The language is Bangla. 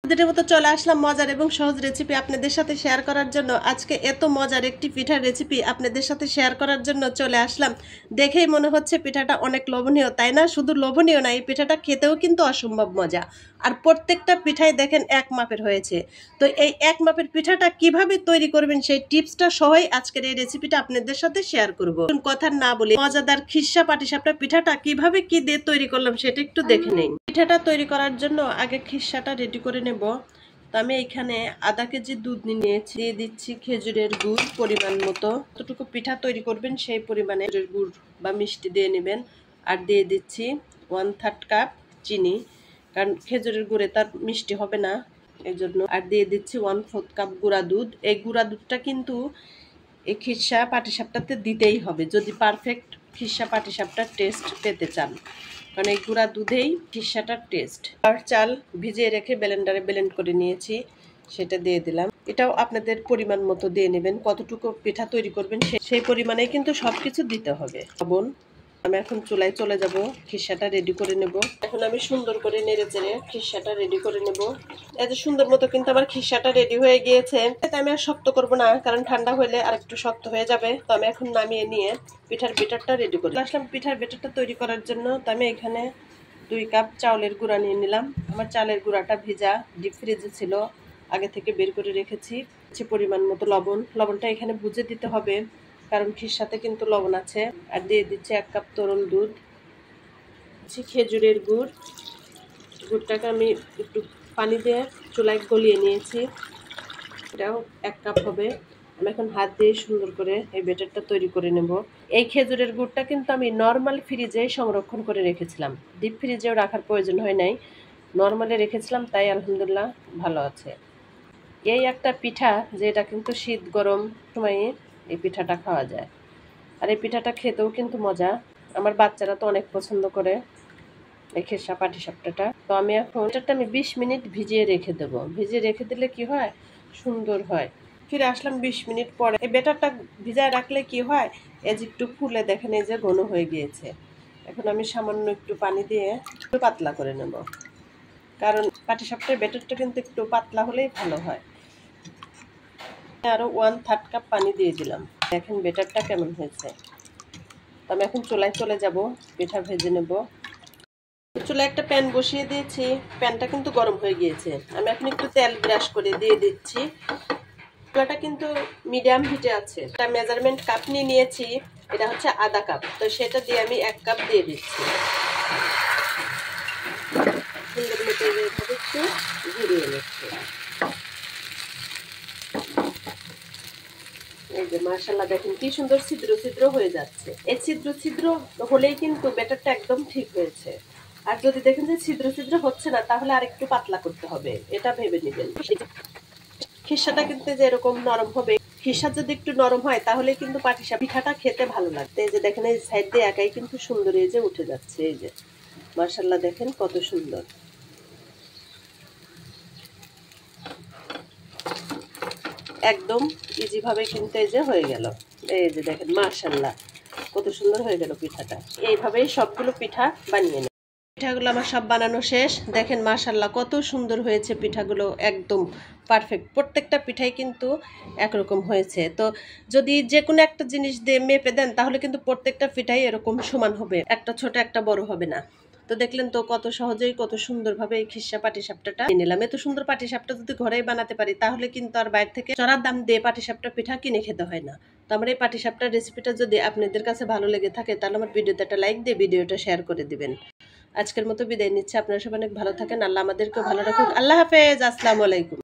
প্রতিদিনের মতো চলে আসলাম মজার এবং সহজ রেসিপি আপনাদের সাথে শেয়ার করার জন্য। আজকে এত মজার একটি পিঠার রেসিপি আপনাদের সাথে শেয়ার করার জন্য চলে আসলাম। দেখেই মনে হচ্ছে পিঠাটা অনেক লোভনীয়, তাই না? শুধু লোভনীয় না, এই পিঠাটা খেতেও কিন্তু অসম্ভব মজা। আর প্রত্যেকটা পিঠাই দেখেন এক মাপের হয়েছে। তো এই এক মাপের পিঠাটা কিভাবে তৈরি করবেন সেই টিপসটা সহই আজকের এই রেসিপিটা আপনাদের সাথে শেয়ার করব। কথা না বলি, মজাদার খিরসা পাটিসাপটা পিঠাটা কিভাবে কি দিয়ে তৈরি করলাম সেটা একটু দেখে নিন। পিঠাটা তৈরি করার জন্য আগে খিরসাটা রেডি করে নেব। তো আমি এখানে আধা কেজি দুধ নিয়েছি, দিয়ে দিচ্ছি খেজুরের গুড় পরিমাণ মতো। যতটুকু পিঠা তৈরি করবেন সেই পরিমাণে গুড় বা মিষ্টি দিয়ে নেবেন। আর দিয়ে দিচ্ছি 1/3 কাপ চিনি, কারণ খেজুরের গুড়ে তার মিষ্টি হবে না এই জন্য। আর দিয়ে দিচ্ছি 1/4 কাপ গুঁড়া দুধ। এই গুঁড়া দুধটা কিন্তু এই খিরসা পাটিসাপটাতে দিতেই হবে যদি পারফেক্ট খিরসা পাটিসাপটার টেস্ট পেতে চান, কারণ এই গুঁড়া দুধেই খিরসাটার টেস্ট। আর চাল ভিজিয়ে রেখে ব্লেন্ডারে ব্লেন্ড করে নিয়েছি, সেটা দিয়ে দিলাম। এটাও আপনাদের পরিমাণ মতো দিয়ে নেবেন, কতটুকু পিঠা তৈরি করবেন সেই পরিমাণেই কিন্তু সবকিছু দিতে হবে। লবণ। আমি এখন চুলায় চলে যাব, খিরসাটা রেডি করে নেব। এখন আমি সুন্দর করে নেড়ে চেড়ে খিরসাটা রেডি করে নেব। এত সুন্দর মতো কিন্তু আমার খিরসাটা রেডি হয়ে গিয়েছে। তাই আমি আর শক্ত করব না, কারণ ঠান্ডা হলে আর একটু শক্ত হয়ে যাবে। তো আমি এখন নামিয়ে নিয়ে পিঠার বেটারটা রেডি করে আসলাম। পিঠার বেটারটা তৈরি করার জন্য তো আমি এখানে 2 কাপ চাউলের গুঁড়া নিয়ে নিলাম। আমার চালের গুঁড়াটা ভিজা, ডিপ ফ্রিজে ছিল, আগে থেকে বের করে রেখেছি। পরিমাণ মতো লবণ, লবণটা এখানে বুঝে দিতে হবে, কারণ খিরসাতে কিন্তু লবণ আছে। আর দিয়ে দিচ্ছি 1 কাপ তরল দুধ, খেজুরের গুড়। গুড়টাকে আমি একটু পানি দিয়ে চুলায় গলিয়ে নিয়েছি, এটাও 1 কাপ হবে। আমি এখন হাত দিয়ে সুন্দর করে এই ব্যাটারটা তৈরি করে নেব। এই খেজুরের গুড়টা কিন্তু আমি নর্মাল ফ্রিজে সংরক্ষণ করে রেখেছিলাম, ডিপ ফ্রিজেও রাখার প্রয়োজন হয় নাই, নর্মালে রেখেছিলাম, তাই আলহামদুলিল্লাহ ভালো আছে। এই একটা পিঠা যেটা কিন্তু শীত গরম সময়ে এই পিঠাটা খাওয়া যায়। আর এই পিঠাটা খেতেও কিন্তু মজা, আমার বাচ্চারা তো অনেক পছন্দ করে এই খিরসা পাটিসাপটাটা। তো আমি এখন এটাটা আমি 20 মিনিট ভিজিয়ে রেখে দেবো। ভিজিয়ে রেখে দিলে কি হয়, সুন্দর হয়। ফিরে আসলাম 20 মিনিট পরে। এই ব্যাটারটা ভিজায় রাখলে কি হয়, এই যে একটু ফুলে দেখেন এই যে ঘন হয়ে গিয়েছে। এখন আমি সামান্য একটু পানি দিয়ে একটু পাতলা করে নেব, কারণ পাটিসাপটার ব্যাটারটা কিন্তু একটু পাতলা হলেই ভালো হয়। আরও 1/3 কাপ পানি দিয়ে দিলাম। দেখেন ব্যাটারটা কেমন হয়েছে। তো আমি এখন চুলায় চলে যাব, পিঠা ভেজে নেব। চুলায় একটা প্যান বসিয়ে দিয়েছি, প্যানটা কিন্তু গরম হয়ে গিয়েছে। আমি এখন একটু তেল ব্রাশ করে দিয়ে দিচ্ছি। চুলাটা কিন্তু মিডিয়াম হিটে আছে। একটা মেজারমেন্ট কাপ নিয়ে নিয়েছি, এটা হচ্ছে আধা কাপ, তো সেটা দিয়ে আমি 1 কাপ দিয়ে দিচ্ছি। সুন্দর মতো একটু ঘুরিয়ে নিচ্ছি। এই যে মাশাআল্লাহ দেখেন কি সুন্দর ছিদ্র ছিদ্র হয়ে যাচ্ছে। এই ছিদ্র ছিদ্র হলেই কিন্তু ব্যাটারটা একদম ঠিক হয়েছে। আর যদি দেখেন যে ছিদ্র ছিদ্র হচ্ছে না, তাহলে আর একটু পাতলা করতে হবে, এটা ভেবে নেবেন। খিরসাটা কিন্তু যে এরকম নরম হবে, খিরসা যদি একটু নরম হয় তাহলে কিন্তু পাটিসাপটা পিঠাটা খেতে ভালো লাগবে। এই যে দেখেন এই সাইড দিয়ে একাই কিন্তু সুন্দর এই যে উঠে যাচ্ছে। এই যে মাশাআল্লাহ দেখেন কত সুন্দর। একদম ইজি ভাবে কিন্তু এই যে হয়ে গেল। এই যে দেখেন মাশাআল্লাহ কত সুন্দর হয়ে গেল পিঠাটা। এইভাবেই সবগুলো পিঠা বানিয়ে নেব। পিঠাগুলো আমার সব বানানো শেষ। দেখেন মাশাআল্লাহ কত সুন্দর হয়েছে পিঠাগুলো, একদম পারফেক্ট। প্রত্যেকটা পিঠাই কিন্তু একরকম হয়েছে। তো যদি যে কোনো একটা জিনিস দিয়ে মেপে দেন তাহলে কিন্তু প্রত্যেকটা পিঠাই এরকম সমান হবে, একটা ছোট একটা বড় হবে না। তো দেখলেন তো কত সহজেই কত সুন্দরভাবে এই খিরসা পাটিসাপটাটা নিলাম। এত সুন্দর পাটিসাপটা যদি ঘরেই বানাতে পারি তাহলে কিন্তু আর বাইরে থেকে চড়ার দাম দিয়ে পাটিসাপটা পিঠা কিনে খেতে হয় না। তো আমার এই পাটিসাপটার রেসিপিটা যদি আপনাদের কাছে ভালো লেগে থাকে তাহলে আমার ভিডিওতে একটা লাইক দিয়ে ভিডিওটা শেয়ার করে দিবেন। আজকের মতো বিদায় নিচ্ছি। আপনারা সবাই অনেক ভালো থাকেন, আল্লাহ আমাদেরকেও ভালো রাখুক। আল্লাহ হাফেজ, আসসালামু আলাইকুম।